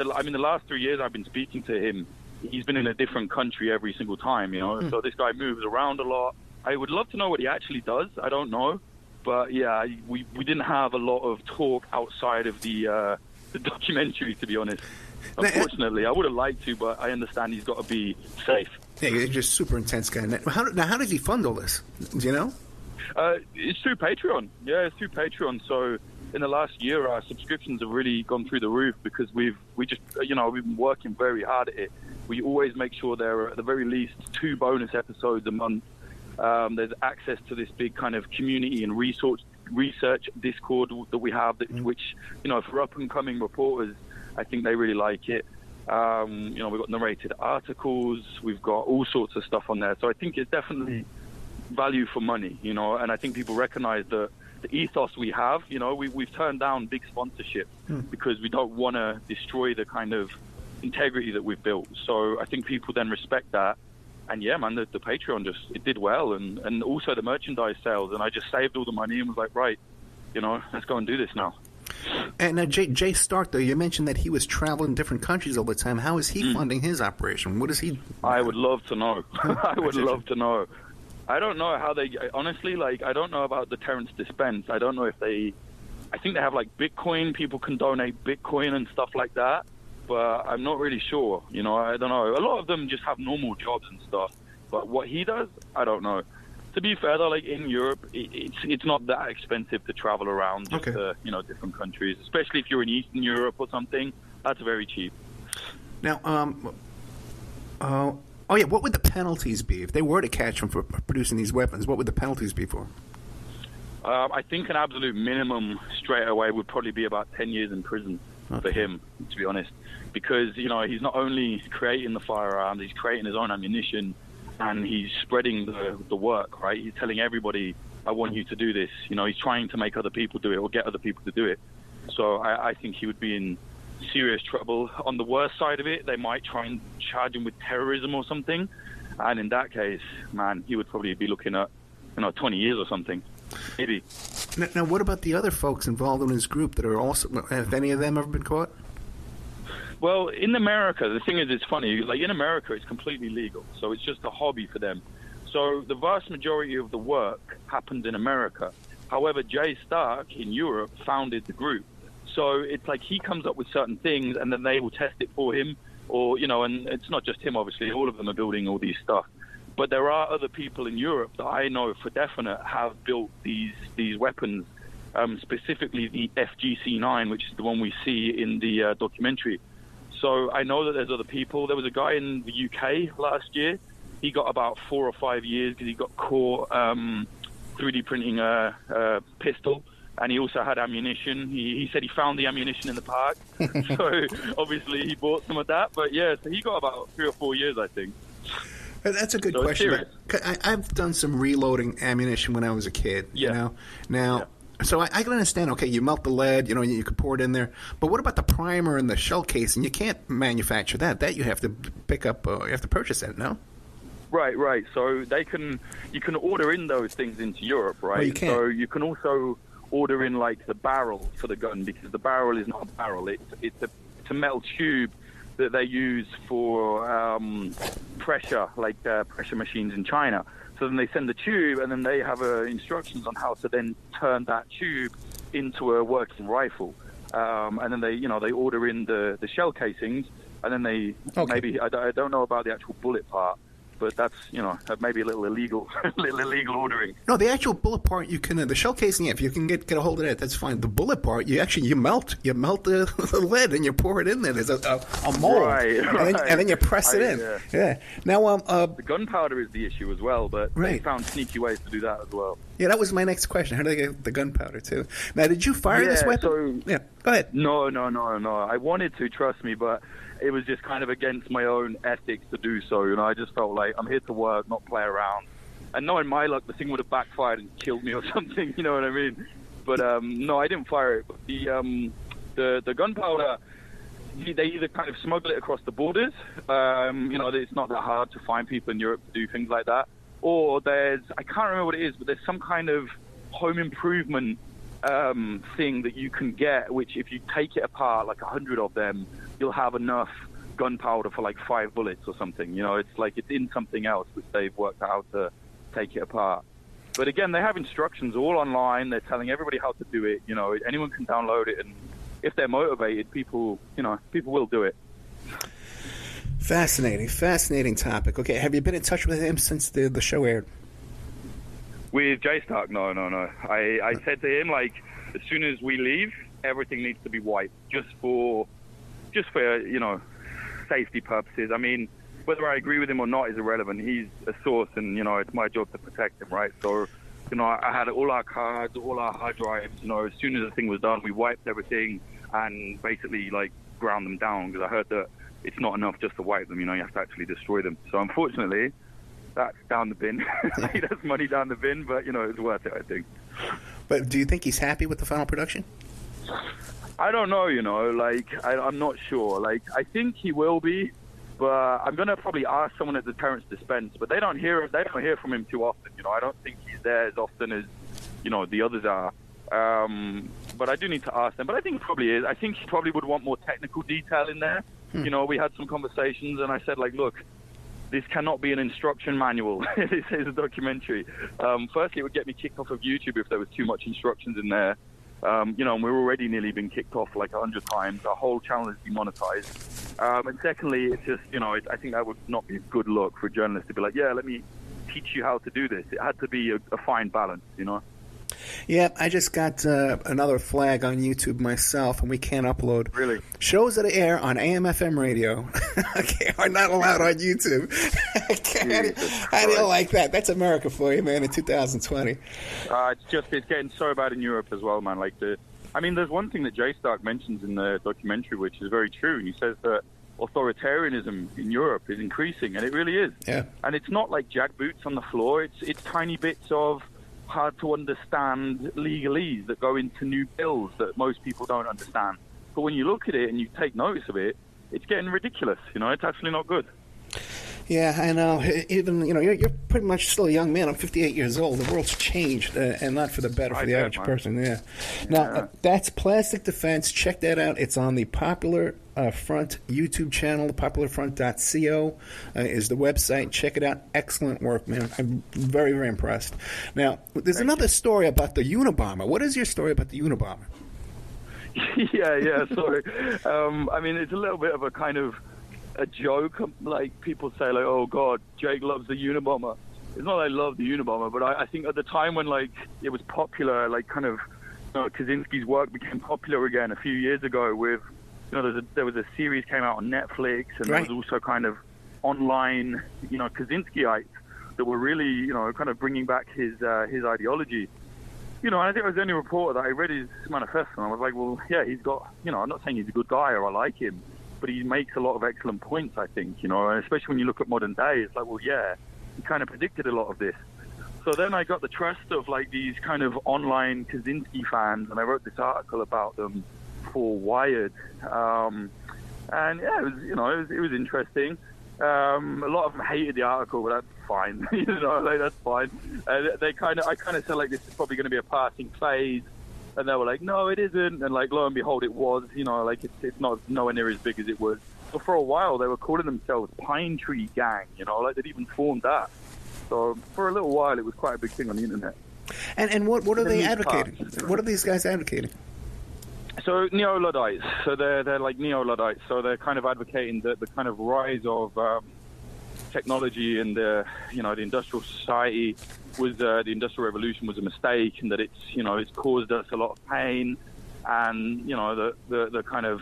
I mean, the last 3 years I've been speaking to him, he's been in a different country every single time, you know. So this guy moves around a lot. I would love to know what he actually does. I don't know. But, yeah, we didn't have a lot of talk outside of the documentary, to be honest. Unfortunately, I would have liked to, but I understand he's got to be safe. Yeah, he's just super intense guy. Now, how does he fund all this? Do you know? It's through Patreon. Yeah, it's through Patreon. So in the last year, our subscriptions have really gone through the roof because we've been working very hard at it. We always make sure there are at the very least 2 bonus episodes a month. There's access to this big kind of community and research Discord that we have, which, you know, for up-and-coming reporters, I think they really like it. We've got narrated articles, we've got all sorts of stuff on there. So I think it's definitely value for money, you know, and I think people recognize the ethos we have. You know, we've turned down big sponsorship because we don't want to destroy the kind of integrity that we've built. So I think people then respect that. And yeah, man, the Patreon it did well, and also the merchandise sales. And I just saved all the money and was like, right, you know, let's go and do this now. And JStark, though, you mentioned that he was traveling different countries all the time. How is he funding his operation? What is he? I would love to know. I would love to know. I don't know how they, honestly, like, I don't know about Deterrence Dispensed. I don't know if I think they have like Bitcoin. People can donate Bitcoin and stuff like that. But I'm not really sure, you know, I don't know. A lot of them just have normal jobs and stuff. But what he does, I don't know. To be fair, though, like in Europe, it's not that expensive to travel around just to, you know, different countries, especially if you're in Eastern Europe or something. That's very cheap. Now, what would the penalties be if they were to catch him for producing these weapons? What would the penalties be for? I think an absolute minimum straight away would probably be about 10 years in prison for him, to be honest. Because, you know, he's not only creating the firearms, he's creating his own ammunition, and he's spreading the work, right? He's telling everybody, I want you to do this. You know, he's trying to make other people do it or get other people to do it. So I think he would be in serious trouble. On the worst side of it, they might try and charge him with terrorism or something. And in that case, man, he would probably be looking at, 20 years or something, maybe. Now, what about the other folks involved in his group that are also, have any of them ever been caught? Well, in America, the thing is, it's funny. Like, in America, it's completely legal. So it's just a hobby for them. So the vast majority of the work happens in America. However, JStark in Europe founded the group. So it's like he comes up with certain things and then they will test it for him. Or, and it's not just him, obviously. All of them are building all these stuff. But there are other people in Europe that I know for definite have built these weapons, specifically the FGC-9, which is the one we see in the documentary. So I know that there's other people. There was a guy in the UK last year. He got about 4 or 5 years because he got caught 3D printing a pistol, and he also had ammunition. He said he found the ammunition in the park. So obviously he bought some of that. But yeah, so he got about 3 or 4 years, I think. That's a good question. I've done some reloading ammunition when I was a kid. Yeah. Now. So I can understand, okay, you melt the lead, you could pour it in there. But what about the primer and the shell casing? You can't manufacture that. That you have to pick up, you have to purchase that, no? Right. So you can order in those things into Europe, right? Well, you can. So you can also order in, like, the barrel for the gun, because the barrel is not a barrel. It's a metal tube that they use for pressure, like pressure machines in China. So then they send the tube, and then they have instructions on how to then turn that tube into a working rifle. And then they order in the shell casings, and then they maybe I don't know about the actual bullet part, but that's maybe a little illegal, ordering. No, the actual bullet part you can the shell casing. If you can get a hold of that, that's fine. The bullet part, you melt the lead and you pour it in there. There's a mold, right. And then you press it in. Yeah. Now, the gunpowder is the issue as well, but they found sneaky ways to do that as well. Yeah, that was my next question. How do they get the gunpowder too? Now, did you fire this weapon? So, go ahead. No. I wanted to, trust me, but it was just kind of against my own ethics to do so. I just felt like I'm here to work, not play around. And knowing my luck, the thing would have backfired and killed me or something. You know what I mean? But no, I didn't fire it. But the gunpowder, they either kind of smuggle it across the borders. It's not that hard to find people in Europe to do things like that. Or I can't remember what it is, but there's some kind of home improvement thing that you can get, which if you take it apart, like 100 of them, you'll have enough gunpowder for like 5 bullets or something. You know, it's like it's in something else which they've worked out how to take it apart. But again, they have instructions all online. They're telling everybody how to do it. You know, anyone can download it, and if they're motivated, people will do it. Fascinating topic. Okay, have you been in touch with him since the show aired? With JStark, no. I said to him, like, as soon as we leave, everything needs to be wiped, just for safety purposes. I mean, whether I agree with him or not is irrelevant. He's a source, and it's my job to protect him, right? So, I had all our cards, all our hard drives. As soon as the thing was done, we wiped everything and basically like ground them down, because I heard that it's not enough just to wipe them. You have to actually destroy them. So unfortunately, that's down the bin. That's money down the bin, but it's worth it, I think. But do you think he's happy with the final production? I don't know. I'm not sure. Like, I think he will be, but I'm gonna probably ask someone at Deterrence Dispensed. But they don't hear from him too often. I don't think he's there as often as the others are. But I do need to ask them. But I think he probably is. I think he probably would want more technical detail in there. We had some conversations, and I said, like, look, this cannot be an instruction manual. This is a documentary. Firstly, it would get me kicked off of YouTube if there was too much instructions in there. And we're already nearly been kicked off like 100 times. Our whole channel is demonetized. And secondly, it's just, I think that would not be a good look for a journalist to be like, yeah, let me teach you how to do this. It had to be a fine balance, Yeah, I just got another flag on YouTube myself, and we can't upload. Really? Shows that air on AM/FM radio are not allowed on YouTube. How do you like that? That's America for you, man, in 2020. It's getting so bad in Europe as well, man. There's one thing that JStark mentions in the documentary, which is very true. He says that authoritarianism in Europe is increasing, and it really is. Yeah. And it's not like jackboots on the floor. It's tiny bits of hard to understand legalese that go into new bills that most people don't understand. But when you look at it and you take notice of it, it's getting ridiculous. It's actually not good. Yeah, I know. Even you're pretty much still a young man. I'm 58 years old. The world's changed, and not for the better for the average person. Yeah. Now that's Plastic Defense. Check that out. It's on the Popular Front YouTube channel. Popularfront.co is the website. Check it out. Excellent work, man. I'm very, very impressed. Now, there's another story about the Unabomber. What is your story about the Unabomber? Yeah. Sorry. It's a little bit of a kind of a joke. Like, people say, like, oh God, Jake loves the Unabomber. It's not that I love the Unabomber, but I think at the time when it was popular, Kaczynski's work became popular again a few years ago with there was a series came out on Netflix, and right. There was also kind of online Kaczynskiites that were really kind of bringing back his ideology. I think I was the only reporter that I read his manifesto, and I was like, well, yeah, he's got I'm not saying he's a good guy or I like him, but he makes a lot of excellent points, I think, and especially when you look at modern day, it's like, well, yeah, he kind of predicted a lot of this. So then I got the trust of these kind of online Kaczynski fans, and I wrote this article about them for Wired. And yeah, it was interesting. A lot of them hated the article, but that's fine. That's fine. I kind of said this is probably going to be a passing phase. And they were like, no, it isn't. And lo and behold, it was. It's not nowhere near as big as it was. So for a while, they were calling themselves Pine Tree Gang. They'd even formed that. So for a little while, it was quite a big thing on the internet. And what are they advocating? What are these guys advocating? So neo-Luddites. So they're like neo-Luddites. So they're kind of advocating the kind of rise of technology and the industrial society was the Industrial Revolution was a mistake, and that it's caused us a lot of pain, and the kind of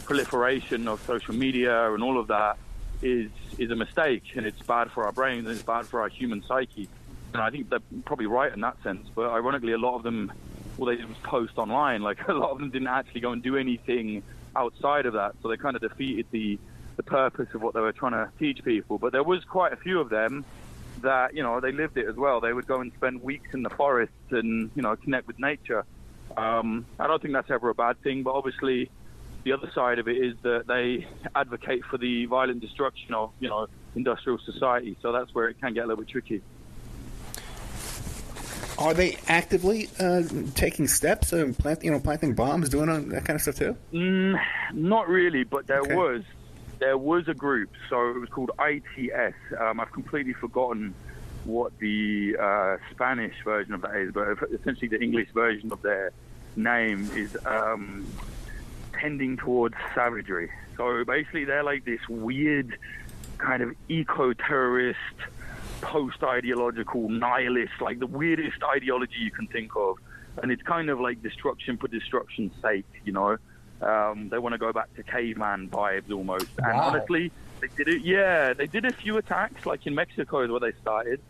proliferation of social media and all of that is a mistake, and it's bad for our brains and it's bad for our human psyche. And I think they're probably right in that sense. But ironically, a lot of them, they just post online. A lot of them didn't actually go and do anything outside of that, so they kind of defeated the purpose of what they were trying to teach people. But there was quite a few of them that they lived it as well. They would go and spend weeks in the forests and connect with nature. I don't think that's ever a bad thing, but obviously the other side of it is that they advocate for the violent destruction of industrial society. So that's where it can get a little bit tricky. Are they actively taking steps, planting bombs, doing that kind of stuff too? Not really, but there was a group. So it was called ITS. I've completely forgotten what the Spanish version of that is, but essentially the English version of their name is tending towards savagery. So basically they're like this weird kind of eco-terrorist, post-ideological nihilist, like the weirdest ideology you can think of. And it's kind of like destruction for destruction's sake, you know. They want to go back to caveman vibes almost. Wow. And honestly, they did a few attacks, like in Mexico is where they started.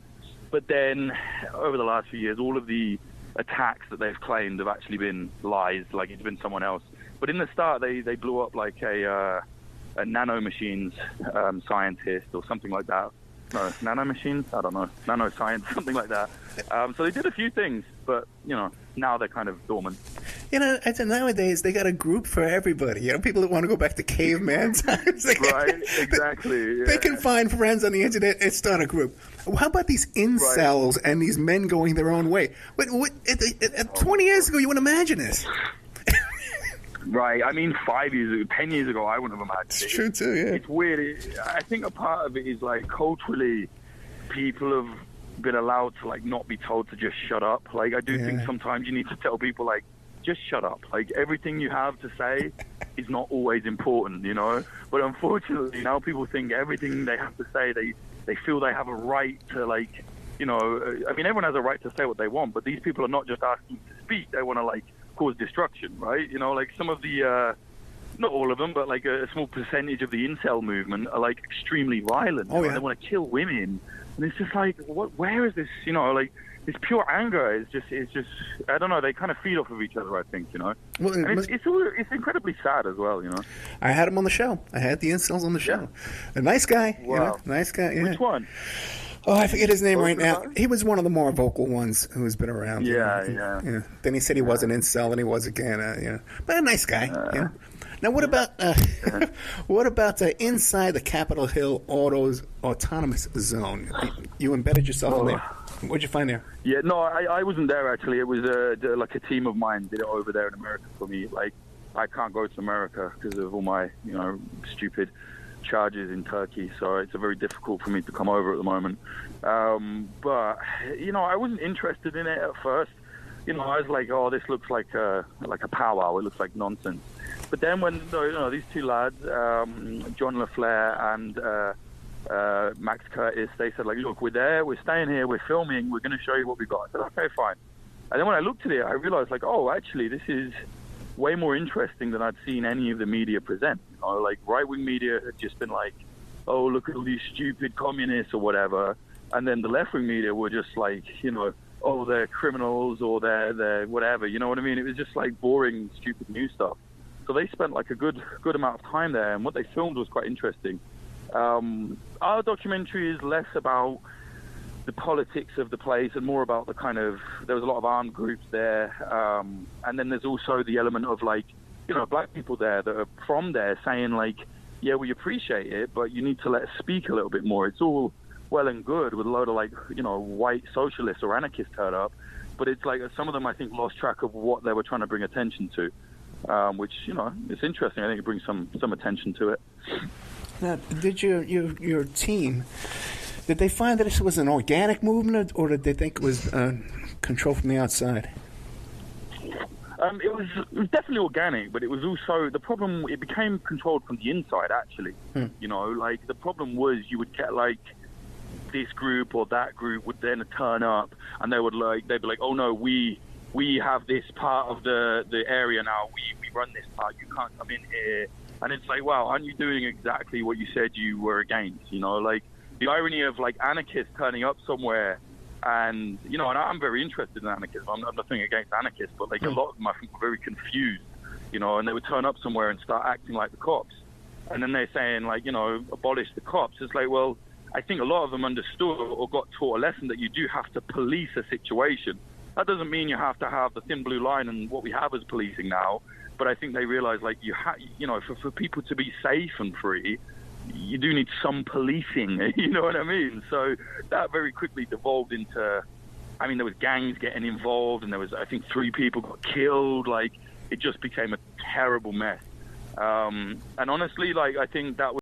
But then over the last few years, all of the attacks that they've claimed have actually been lies, like it's been someone else. But in the start, they blew up like a nanomachines scientist or something like that. No, nanomachines? I don't know. Nanoscience, something like that. So they did a few things, but, you know, now they're kind of dormant. You know, I think nowadays they got a group for everybody. You know, people that want to go back to caveman times. Right, exactly. They can find friends on the internet and start a group. How about these incels and these men going their own way? 20 years ago, you wouldn't imagine this. Right. I mean, 5 years ago, 10 years ago, I wouldn't have imagined it. It's true, too, yeah. It's weird. I think a part of it is, like, culturally, people have been allowed to, like, not be told to just shut up. Like, I do think sometimes you need to tell people, like, just shut up. Like, everything you have to say is not always important, you know? But unfortunately, now people think everything they have to say, they feel they have a right to, like, you know, I mean, everyone has a right to say what they want, but these people are not just asking to speak. They want to, like, cause destruction, right? You know, like some of the, not all of them, but like a small percentage of the incel movement are like extremely violent. Oh, yeah. They want to kill women. And it's just like, where is this, you know, like this pure anger is just, I don't know, they kind of feed off of each other, I think, you know. Well, and it's incredibly sad as well, you know. I had him on the show. I had the incels on the show. Yeah. A nice guy. Wow. You know? Nice guy, yeah. Which one? Oh, I forget his name right now. He was one of the more vocal ones who's been around. Yeah. Then he said he was an incel, and he was again. But a nice guy. Now, what about inside the Capitol Hill autonomous zone? You embedded yourself in there. What'd you find there? Yeah, no, I wasn't there actually. It was like a team of mine did it over there in America for me. Like, I can't go to America because of all my, you know, stupid charges in Turkey, so it's very difficult for me to come over at the moment. But you know, I wasn't interested in it at first. You know, I was like, oh, this looks like a powwow. It looks like nonsense. But then when these two lads, John LaFleur and Max Curtis, they said like, look, we're there, we're staying here, we're filming, we're going to show you what we got. I said, okay, fine. And then when I looked at it, I realized like, oh, actually, this is way more interesting than I'd seen any of the media present. You know, like right-wing media had just been like, oh, look at all these stupid communists or whatever. And then the left-wing media were just like, you know, oh, they're criminals or they're whatever. You know what I mean? It was just like boring, stupid news stuff. So they spent like a good amount of time there. And what they filmed was quite interesting. Our documentary is less about the politics of the place and more about the kind of, there was a lot of armed groups there. And then there's also the element of like, you know, black people there that are from there saying like, yeah, we appreciate it, but you need to let us speak a little bit more. It's all well and good with a load of like, you know, white socialists or anarchists turned up. But it's like some of them, I think, lost track of what they were trying to bring attention to, which, you know, it's interesting. I think it brings some attention to it. Now, did your team, did they find that this was an organic movement, or did they think it was controlled from the outside? It was definitely organic, but it was also, the problem, it became controlled from the inside, actually. You know, like, the problem was you would get, like, this group or that group would then turn up, and they'd be like, oh, no, we have this part of the area now, we run this part, you can't come in here. And it's like, wow, aren't you doing exactly what you said you were against? You know, like, the irony of, like, anarchists turning up somewhere. And, you know, and I'm very interested in anarchism. I'm nothing against anarchists, but, like, a lot of them, I think, were very confused, you know, and they would turn up somewhere and start acting like the cops. And then they're saying, like, you know, abolish the cops. It's like, well, I think a lot of them understood or got taught a lesson that you do have to police a situation. That doesn't mean you have to have the thin blue line and what we have as policing now. But I think they realize, like, you know, for people to be safe and free, you do need some policing, you know what I mean? So that very quickly devolved into I mean, there was gangs getting involved, and there was, I think, 3 people got killed. Like, it just became a terrible mess. And honestly, like, I think that was